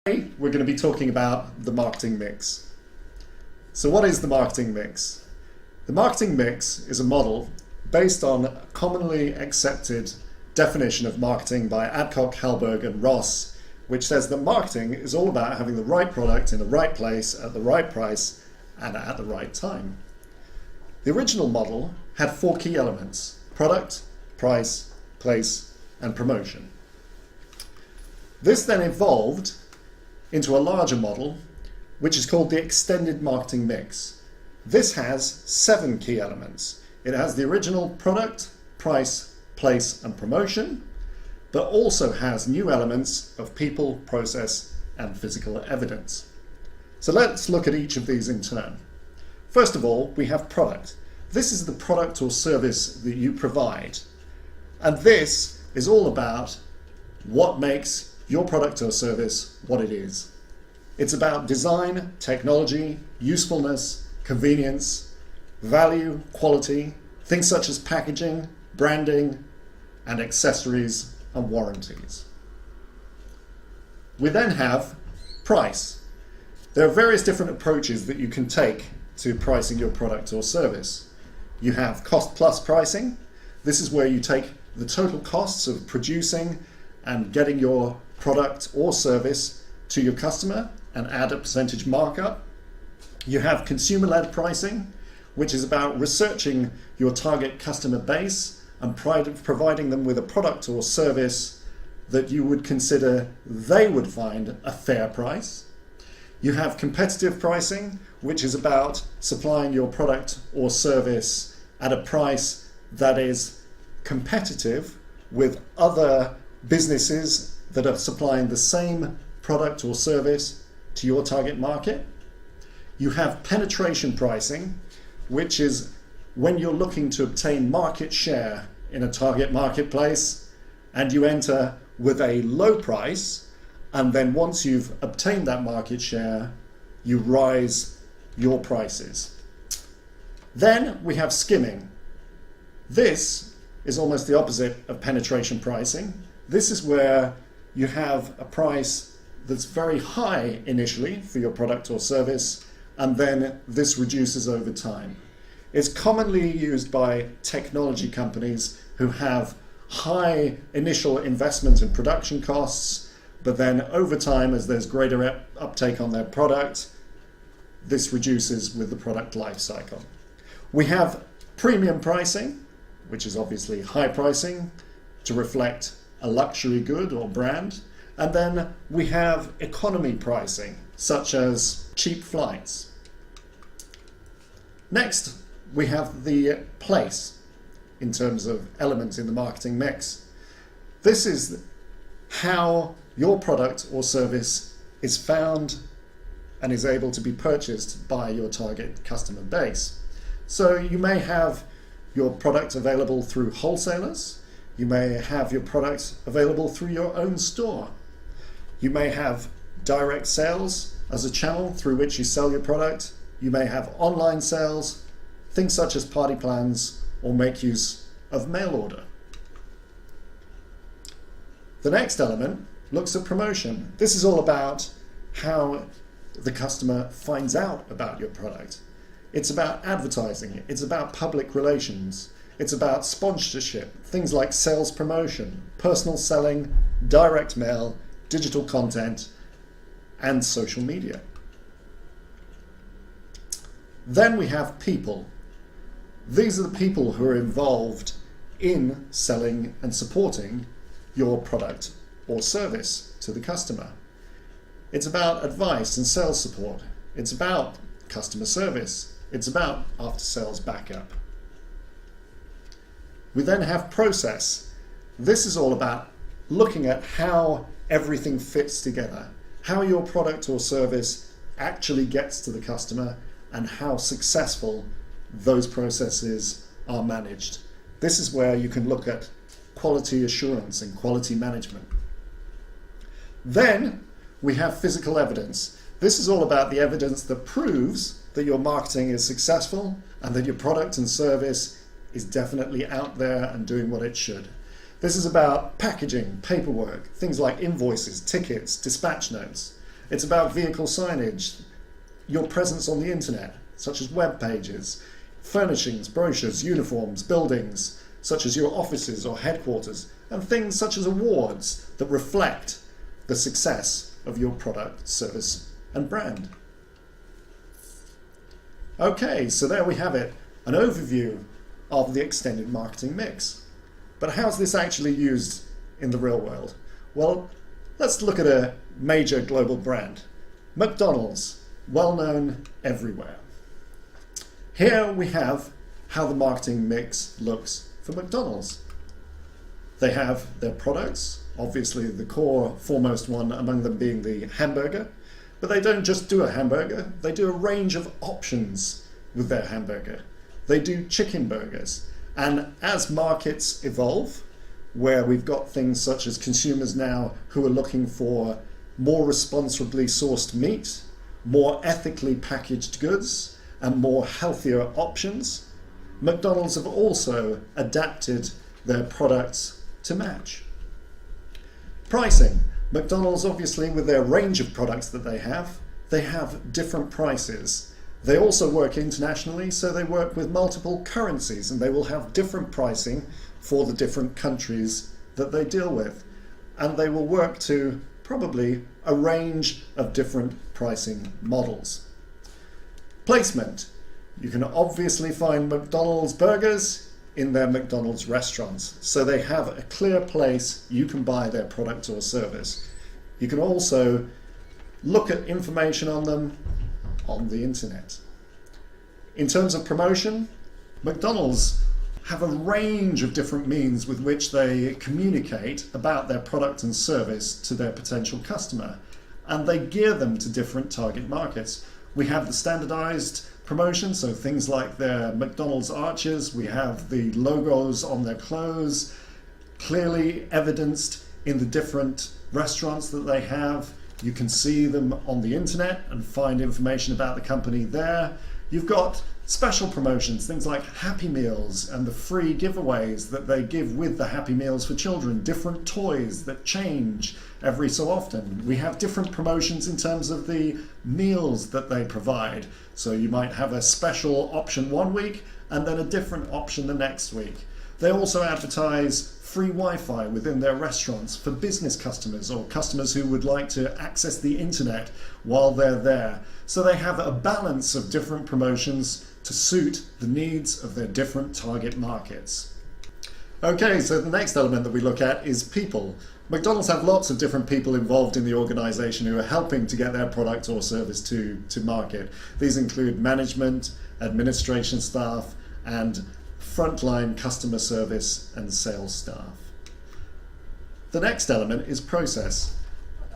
Today we're going to be talking about the marketing mix. So what is the marketing mix? The marketing mix is a model based on a commonly accepted definition of marketing by Adcock, Hallberg and Ross, which says that marketing is all about having the right product in the right place at the right price and at the right time. The original model had 4 key elements: product, price, place and promotion. This then evolved into a larger model, which is called the extended marketing mix. This has 7 key elements. It has the original product, price, place and promotion, but also has new elements of people, process and physical evidence. So let's look at each of these in turn. First of all, we have product. This is the product or service that you provide. And this is all about what makes your product or service what it is. It's about design, technology, usefulness, convenience, value, quality, things such as packaging, branding, and accessories and warranties. We then have price. There are various different approaches that you can take to pricing your product or service. You have cost plus pricing. This is where you take the total costs of producing and getting your product or service to your customer and add a percentage markup. You have consumer-led pricing, which is about researching your target customer base and providing them with a product or service that you would consider they would find a fair price. You have competitive pricing, which is about supplying your product or service at a price that is competitive with other businesses that are supplying the same product or service to your target market. You have penetration pricing, which is when you're looking to obtain market share in a target marketplace and you enter with a low price, and then once you've obtained that market share, you rise your prices. Then we have skimming. This is almost the opposite of penetration pricing. This is where you have a price that's very high initially for your product or service, and then this reduces over time. It's commonly used by technology companies who have high initial investment in production costs, but then over time, as there's greater uptake on their product, this reduces with the product life cycle. We have premium pricing, which is obviously high pricing to reflect a luxury good or brand. And then we have economy pricing, such as cheap flights. Next, we have the place in terms of elements in the marketing mix. This is how your product or service is found and is able to be purchased by your target customer base. So you may have your product available through wholesalers. You may have your product available through your own store. You may have direct sales as a channel through which you sell your product. You may have online sales, things such as party plans, or make use of mail order. The next element looks at promotion. This is all about how the customer finds out about your product. It's about advertising. It's about public relations. It's about sponsorship, things like sales promotion, personal selling, direct mail, digital content, and social media. Then we have people. These are the people who are involved in selling and supporting your product or service to the customer. It's about advice and sales support. It's about customer service. It's about after-sales backup. We then have process. This is all about looking at how everything fits together, how your product or service actually gets to the customer and how successful those processes are managed. This is where you can look at quality assurance and quality management. Then we have physical evidence. This is all about the evidence that proves that your marketing is successful and that your product and service is definitely out there and doing what it should. This is about packaging, paperwork, things like invoices, tickets, dispatch notes. It's about vehicle signage, your presence on the internet, such as web pages, furnishings, brochures, uniforms, buildings, such as your offices or headquarters, and things such as awards that reflect the success of your product, service, and brand. Okay, so there we have it, an overview of the extended marketing mix. But how's this actually used in the real world? Well, let's look at a major global brand. McDonald's, well known everywhere. Here we have how the marketing mix looks for McDonald's. They have their products, obviously the core foremost one among them being the hamburger, but they don't just do a hamburger, they do a range of options with their hamburger. They do chicken burgers, and as markets evolve, where we've got things such as consumers now who are looking for more responsibly sourced meat, more ethically packaged goods, and more healthier options, McDonald's have also adapted their products to match. Pricing. McDonald's, obviously, with their range of products that they have different prices. They also work internationally, so they work with multiple currencies, and they will have different pricing for the different countries that they deal with. And they will work to probably a range of different pricing models. Placement. You can obviously find McDonald's burgers in their McDonald's restaurants, so they have a clear place you can buy their product or service. You can also look at information on them on the internet. In terms of promotion, McDonald's have a range of different means with which they communicate about their product and service to their potential customer, and they gear them to different target markets. We have the standardized promotion, so things like their McDonald's arches, we have the logos on their clothes, clearly evidenced in the different restaurants that they have. You can see them on the internet and find information about the company there. You've got special promotions, things like Happy Meals and the free giveaways that they give with the Happy Meals for children, different toys that change every so often. We have different promotions in terms of the meals that they provide. So you might have a special option one week and then a different option the next week. They also advertise free Wi-Fi within their restaurants for business customers or customers who would like to access the internet while they're there. So they have a balance of different promotions to suit the needs of their different target markets. Okay, so the next element that we look at is people. McDonald's have lots of different people involved in the organization who are helping to get their product or service to market. These include management, administration staff, and frontline customer service and sales staff. The next element is process,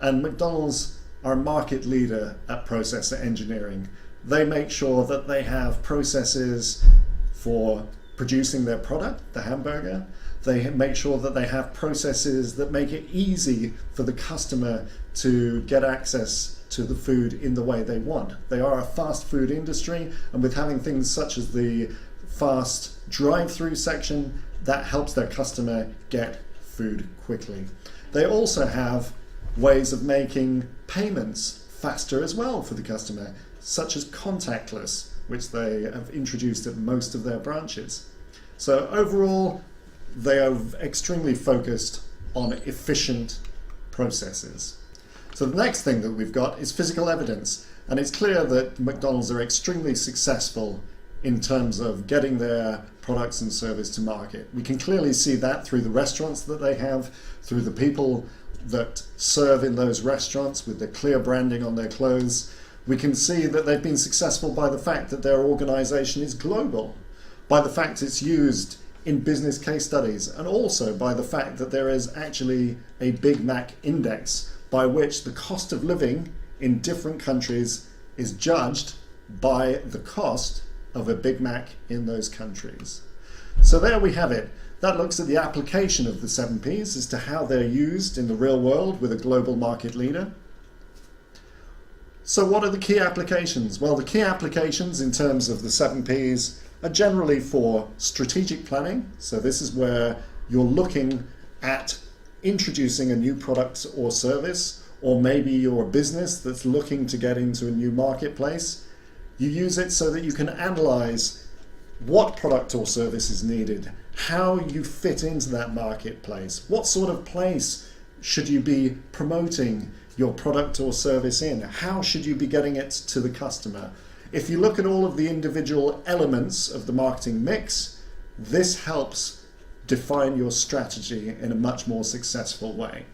and McDonald's are a market leader at process engineering. They make sure that they have processes for producing their product, the hamburger. They make sure that they have processes that make it easy for the customer to get access to the food in the way they want. They are a fast food industry, and with having things such as the fast drive-through section, that helps their customer get food quickly. They also have ways of making payments faster as well for the customer, such as contactless, which they have introduced at most of their branches. So overall, they are extremely focused on efficient processes. So the next thing that we've got is physical evidence, and it's clear that McDonald's are extremely successful in terms of getting their products and service to market. We can clearly see that through the restaurants that they have, through the people that serve in those restaurants with the clear branding on their clothes. We can see that they've been successful by the fact that their organization is global, by the fact it's used in business case studies, and also by the fact that there is actually a Big Mac index by which the cost of living in different countries is judged by the cost of a Big Mac in those countries. So there we have it. That looks at the application of the 7 Ps as to how they're used in the real world with a global market leader. So what are the key applications? Well, the key applications in terms of the 7 Ps are generally for strategic planning. So this is where you're looking at introducing a new product or service, or maybe you're a business that's looking to get into a new marketplace. You use it so that you can analyze what product or service is needed, how you fit into that marketplace, what sort of place should you be promoting your product or service in, how should you be getting it to the customer. If you look at all of the individual elements of the marketing mix, this helps define your strategy in a much more successful way.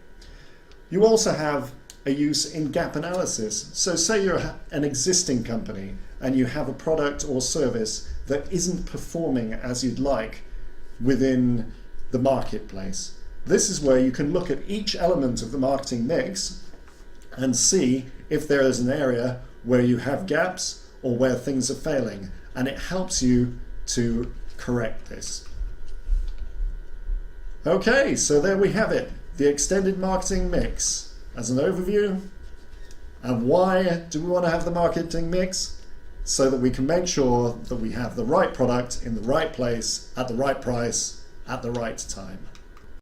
You also have a use in gap analysis. So say you're an existing company and you have a product or service that isn't performing as you'd like within the marketplace. This is where you can look at each element of the marketing mix and see if there is an area where you have gaps or where things are failing, and it helps you to correct this. Okay, so there we have it, the extended marketing mix as an overview. And why do we want to have the marketing mix? So that we can make sure that we have the right product in the right place, at the right price, at the right time.